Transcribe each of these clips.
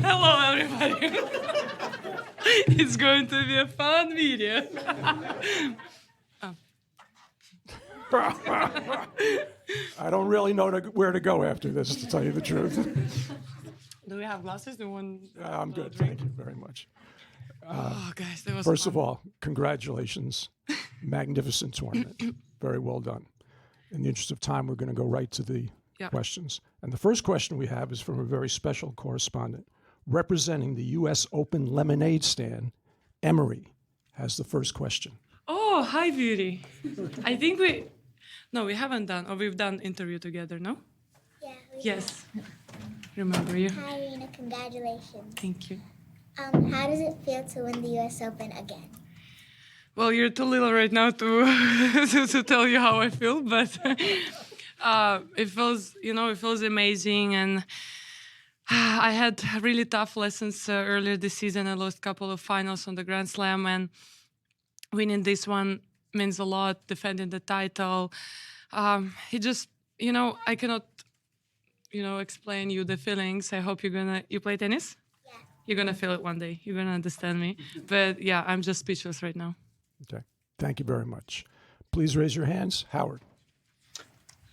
Hello, everybody. It's going to be a fun video. I don't really know where to go after this, to tell you the truth. Do we have glasses? Do you want? I'm good, thank you very much. Oh, guys, that was First fun. of all, congratulations. Magnificent tournament. Very well done. In the interest of time, we're going to go right to the questions. And the first question we have is from a very special correspondent. Representing the U.S. Open lemonade stand, Emery has the first question. Oh, hi, Beauty. I think we haven't done, or we've done interview together, no? Yeah. Yes. Remember you. Hi, Aryna. Congratulations. Thank you. How does it feel to win the U.S. Open again? Well, you're too little right now to to tell you how I feel, but it feels amazing, and I had really tough lessons earlier this season. I lost a couple of finals on the Grand Slam, and winning this one means a lot. Defending the title, it just I cannot explain you the feelings. I hope you play tennis. Yeah. You're gonna feel it one day. You're gonna understand me. But yeah, I'm just speechless right now. Okay, thank you very much. Please raise your hands. Howard.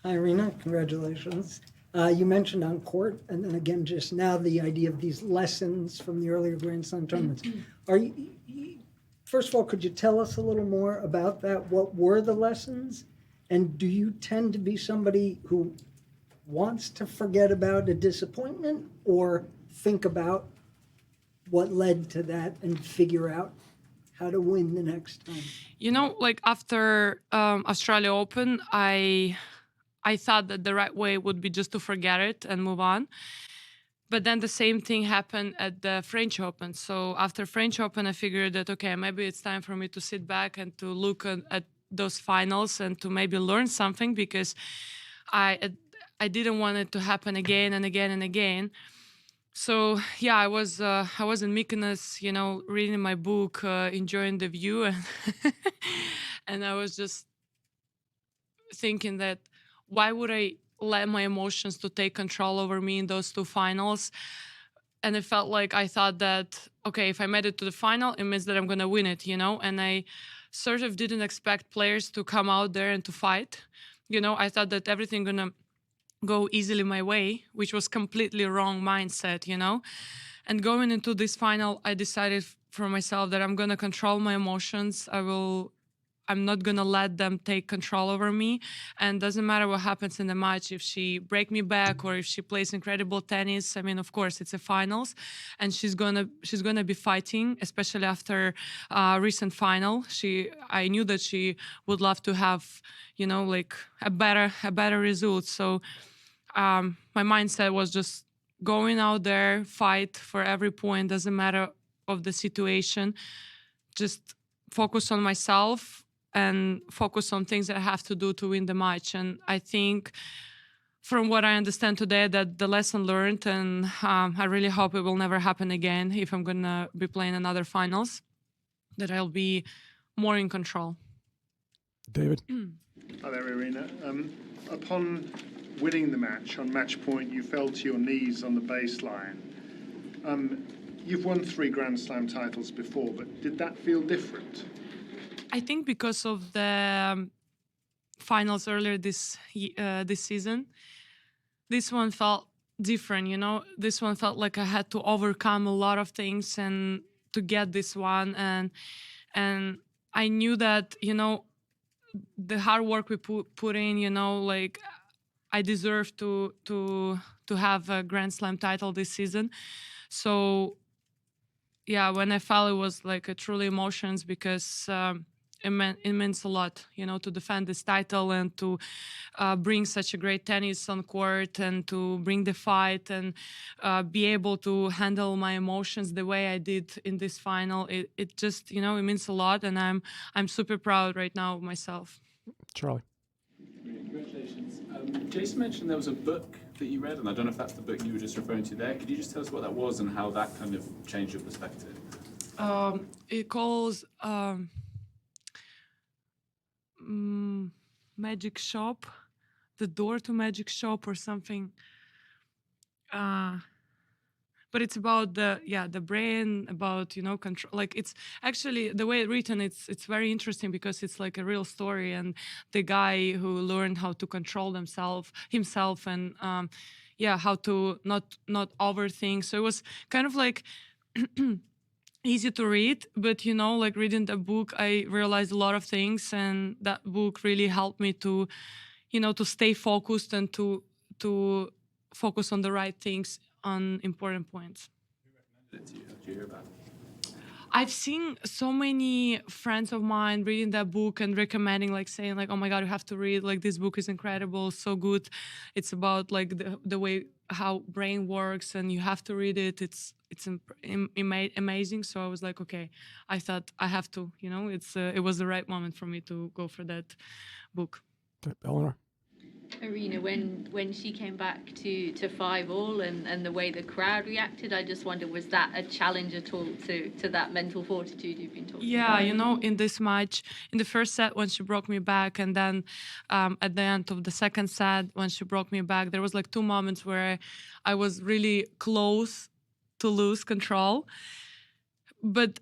Hi, Aryna. Congratulations. You mentioned on court, and then again just now, the idea of these lessons from the earlier Grand Slam tournaments. First of all, could you tell us a little more about that? What were the lessons? And do you tend to be somebody who wants to forget about a disappointment or think about what led to that and figure out how to win the next time? Like after Australia Open, I thought that the right way would be just to forget it and move on. But then the same thing happened at the French Open. So after French Open, I figured that, okay, maybe it's time for me to sit back and to look at those finals and to maybe learn something, because I didn't want it to happen again and again and again. So yeah, I was in Mykonos, reading my book, enjoying the view, and and I was just thinking that why would I let my emotions to take control over me in those two finals? And it felt like I thought that, okay, if I made it to the final, it means that I'm gonna win it, And I sort of didn't expect players to come out there and to fight. I thought that everything gonna go easily my way, which was completely wrong mindset, And going into this final, I decided for myself that I'm gonna control my emotions. I'm not gonna let them take control over me. And doesn't matter what happens in the match, if she break me back or if she plays incredible tennis. I mean, of course, it's a finals, and she's gonna be fighting, especially after recent final. I knew that she would love to have, like a better result. So my mindset was just going out there, fight for every point, doesn't matter of the situation, just focus on myself and focus on things that I have to do to win the match. And I think from what I understand today, that the lesson learned, and I really hope it will never happen again if I'm gonna be playing another finals, that I'll be more in control. David? Hi there, Aryna. Upon winning the match, on match point, you fell to your knees on the baseline. You've won 3 Grand Slam titles before, but did that feel different? I think because of the finals earlier this season, this one felt different, This one felt like I had to overcome a lot of things and to get this one. And I knew that, the hard work we put in, like I deserve to have a Grand Slam title this season. So yeah, when I fell, it was like a truly emotions, because it means a lot, to defend this title and to bring such a great tennis on court and to bring the fight and be able to handle my emotions the way I did in this final. It just, it means a lot, and I'm super proud right now of myself. Charlie. Congratulations. Jason mentioned there was a book that you read, and I don't know if that's the book you were just referring to there. Could you just tell us what that was and how that kind of changed your perspective? It calls Magic Shop, The Door to Magic Shop or something. but it's about the brain, about control. Like, it's actually the way it's written, it's very interesting because it's like a real story, and the guy who learned how to control himself and how to not overthink. So it was kind of like easy to read, but like reading the book, I realized a lot of things, and that book really helped me to to stay focused and to focus on the right things, on important points. Who recommended it to you? How did you hear about it? I've seen so many friends of mine reading that book and recommending, like saying like, oh my God, you have to read, like this book is incredible, so good. It's about like the way how brain works, and you have to read it. It's amazing. So I was like, okay, I thought I have to, it was the right moment for me to go for that book. Okay, Eleanor. Aryna, when she came back to 5-all and the way the crowd reacted, I just wondered, was that a challenge at all to that mental fortitude you've been talking about? Yeah, in this match, in the first set when she broke me back, and then at the end of the second set when she broke me back, there was like 2 moments where I was really close to lose control. But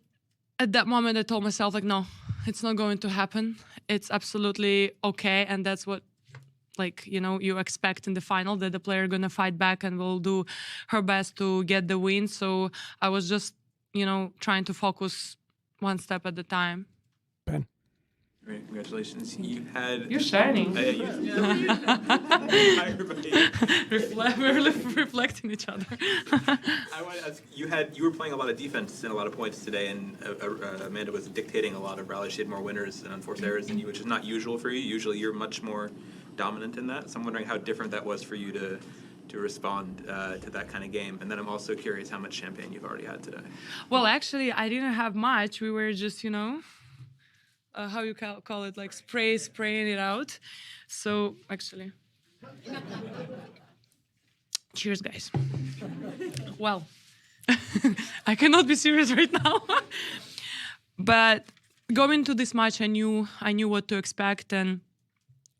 at that moment I told myself like, no, it's not going to happen. It's absolutely okay, and that's what you expect in the final, that the player gonna fight back and will do her best to get the win. So I was just trying to focus one step at a time. Ben. Great, congratulations. You're shining. Hi, everybody. We're reflecting each other. I want to ask, you were playing a lot of defense and a lot of points today, and Amanda was dictating a lot of rallies. She had more winners and unforced errors than you, which is not usual for you. Usually you're much more dominant in that. So I'm wondering how different that was for you to respond to that kind of game. And then I'm also curious how much champagne you've already had today. Well, actually, I didn't have much. We were just, how you call it, like spraying it out. So actually, cheers, guys. Well, I cannot be serious right now. But going to this match, I knew what to expect, and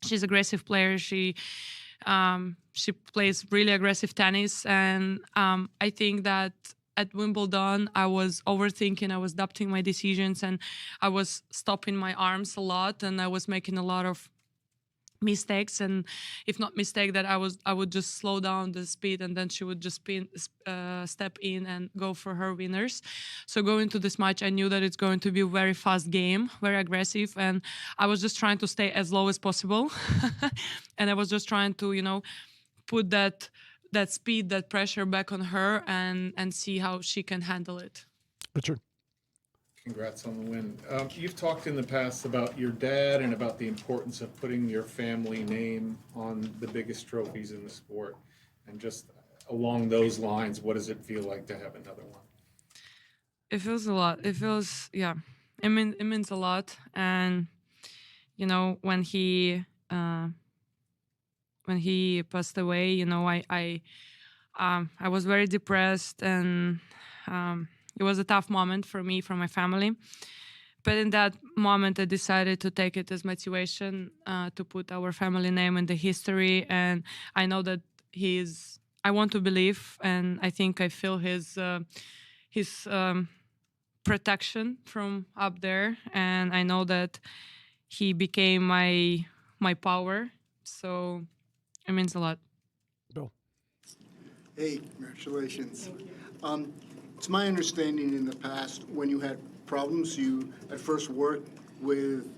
she's an aggressive player. She plays really aggressive tennis, and I think that at Wimbledon I was overthinking. I was doubting my decisions, and I was stopping my arms a lot, and I was making a lot of mistakes. And if not mistake, that I would just slow down the speed, and then she would just step in and go for her winners. So going to this match, I knew that it's going to be a very fast game, very aggressive, and I was just trying to stay as low as possible. And I was just trying to put that speed, that pressure back on her, and see how she can handle it. Richard. Congrats on the win. You've talked in the past about your dad and about the importance of putting your family name on the biggest trophies in the sport. And just along those lines, what does it feel like to have another one? It feels a lot. It feels, yeah. It means a lot. And, when he passed away, I was very depressed, and it was a tough moment for me, for my family. But in that moment, I decided to take it as motivation to put our family name in the history. And I know that I want to believe, and I think I feel his protection from up there. And I know that he became my power. So it means a lot. Bill. Hey, congratulations. It's my understanding in the past, when you had problems, you at first worked with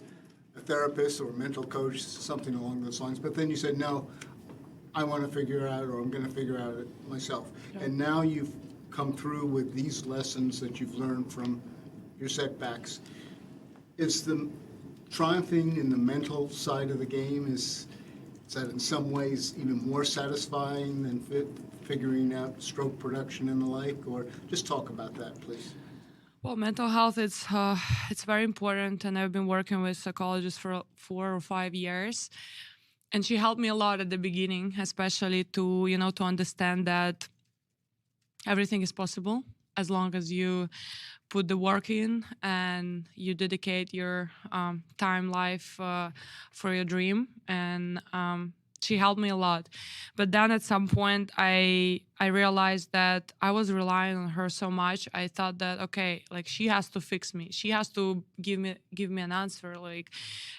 a therapist or a mental coach, something along those lines, but then you said, no, I want to figure it out, or I'm going to figure out it myself. Yeah. And now you've come through with these lessons that you've learned from your setbacks. Is the triumphing in the mental side of the game, is that in some ways even more satisfying than figuring out stroke production and the like? Or just talk about that, please. Well, mental health, it's very important, and I've been working with psychologists for 4 or 5 years, and she helped me a lot at the beginning, especially to understand that everything is possible as long as you put the work in and you dedicate your time, life for your dream. And she helped me a lot. But then at some point I realized that I was relying on her so much. I thought that, okay, like she has to fix me. She has to give me an answer. Like,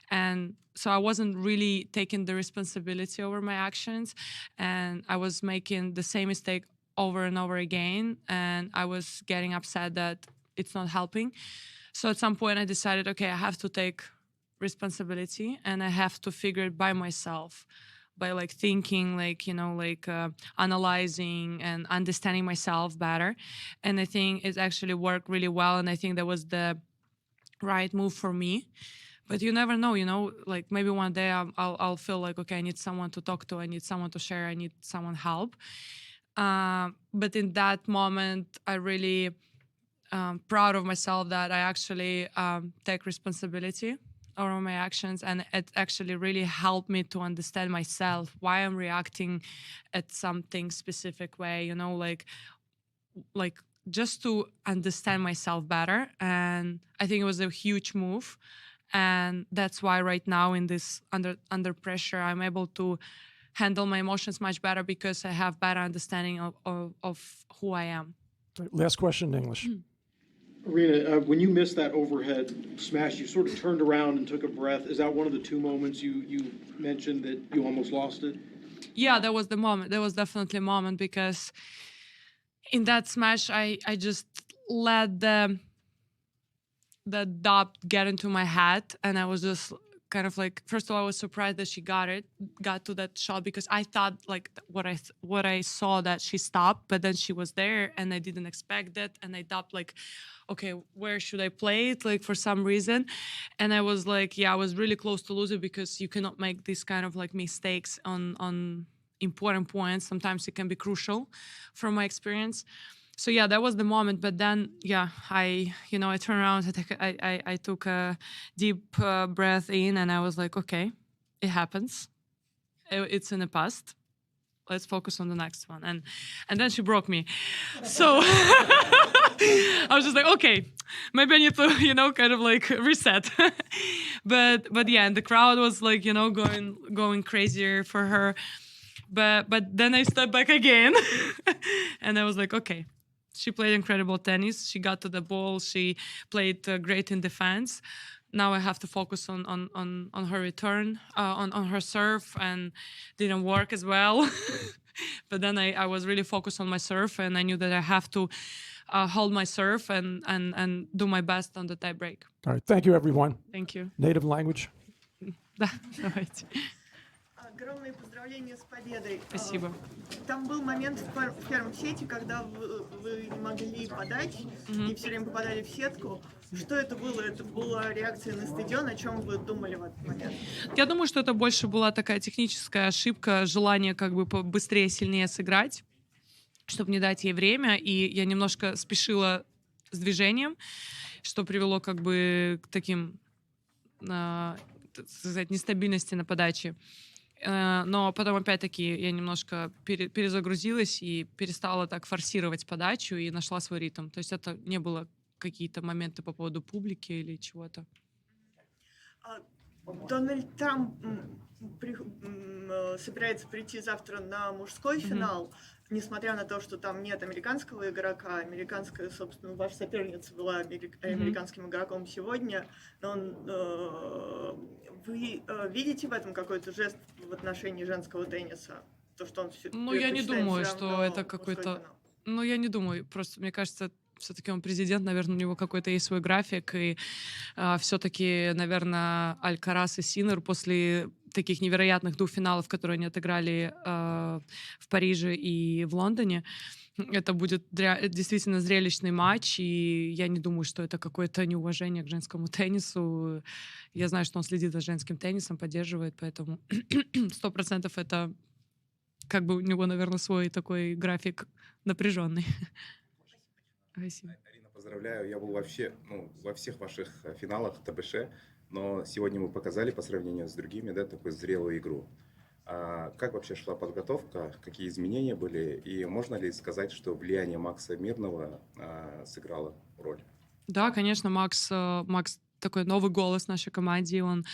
and so I wasn't really taking the responsibility over my actions, and I was making the same mistake over and over again, and I was getting upset that it's not helping. So at some point I decided, okay, I have to take responsibility and I have to figure it by myself, by like thinking, like, analyzing and understanding myself better. And I think it actually worked really well, and I think that was the right move for me. But you never know, like maybe one day I'll feel like, okay, I need someone to talk to, I need someone to share, I need someone help. But in that moment, I really proud of myself that I actually take responsibility over my actions, and it actually really helped me to understand myself, why I'm reacting at something specific way, like just to understand myself better. And I think it was a huge move, and that's why right now in this under pressure I'm able to handle my emotions much better, because I have better understanding of who I am. Last question in English. Aryna, when you missed that overhead smash, you sort of turned around and took a breath. Is that one of the two moments you mentioned that you almost lost it? Yeah, that was the moment. There was definitely a moment, because in that smash, I just let the doubt get into my head, and I was just kind of like, first of all, I was surprised that she got to that shot, because I thought like what I saw that she stopped, but then she was there and I didn't expect that, and I thought like, okay, where should I play it, like for some reason. And I was like, yeah, I was really close to losing, because you cannot make these kind of like mistakes on important points. Sometimes it can be crucial from my experience. So yeah, that was the moment. But then, yeah, I turned around, I took a deep breath in, and I was like, okay, it happens. It's in the past. Let's focus on the next one. And then she broke me. So I was just like, okay, maybe I need to, kind of like reset. but yeah, and the crowd was like, going crazier for her. But then I stepped back again, and I was like, okay. She played incredible tennis. She got to the ball. She played great in defense. Now I have to focus on her return, on her serve, and didn't work as well. But then I was really focused on my serve, and I knew that I have to hold my serve and do my best on the tie break. All right. Thank you, everyone. Thank you. Native language. Давайте. Огромные поздравления с победой. Спасибо. Там был момент в первом сете, когда вы не могли подать и все время попадали в сетку. Что это было? Это была реакция на стадион? О чем вы думали в этот момент? Я думаю, что это больше была такая техническая ошибка, желание как бы быстрее, сильнее сыграть, чтобы не дать ей время. И я немножко спешила с движением, что привело как бы к таким, так сказать, нестабильности на подаче. Но потом, опять-таки, я немножко перезагрузилась и перестала так форсировать подачу и нашла свой ритм. То есть это не было какие-то моменты по поводу публики или чего-то. Дональд Трамп собирается прийти завтра на мужской финал, несмотря на то, что там нет американского игрока. Американская, собственно, ваша соперница была американским игроком сегодня. Но вы видите в этом какой-то жест в отношении женского тенниса? То, что он я не думаю, что это какой-то... я не думаю. Просто, мне кажется, все-таки он президент, наверное, у него какой-то есть свой график, и все-таки, наверное, Алькарас и Синнер после таких невероятных двух финалов, которые они отыграли в Париже и в Лондоне, это будет действительно зрелищный матч, и я не думаю, что это какое-то неуважение к женскому теннису. Я знаю, что он следит за женским теннисом, поддерживает, поэтому 100% это как бы у него, наверное, свой такой график напряженный. Спасибо. Арина, поздравляю. Я был вообще, во всех ваших финалах ТБШ, но сегодня вы показали по сравнению с другими, такую зрелую игру. Как вообще шла подготовка, какие изменения были, и можно ли сказать, что влияние Макса Мирного сыграло роль? Да, конечно, Макс такой новый голос в нашей команде, он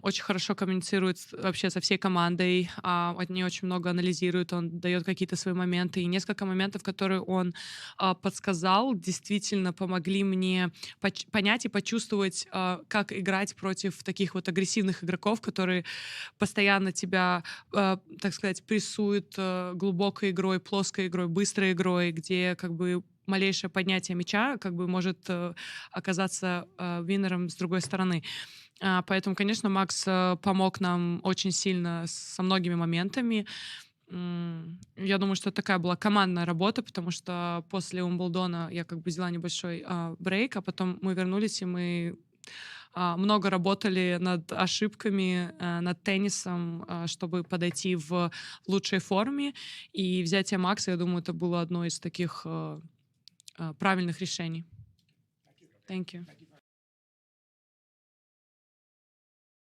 очень хорошо коммуницирует вообще со всей командой, они очень много анализируют, он дает какие-то свои моменты, и несколько моментов, которые он подсказал, действительно помогли мне понять и почувствовать, как играть против таких вот агрессивных игроков, которые постоянно тебя, так сказать, прессуют глубокой игрой, плоской игрой, быстрой игрой, где как бы малейшее поднятие мяча как бы может оказаться виннером с другой стороны. Поэтому, конечно, Макс помог нам очень сильно со многими моментами. Я думаю, что такая была командная работа, потому что после Умблдона я как бы взяла небольшой брейк, а потом мы вернулись, и мы много работали над ошибками, над теннисом, чтобы подойти в лучшей форме. И взятие Макса, я думаю, это было одно из таких правильных решений. Thank you.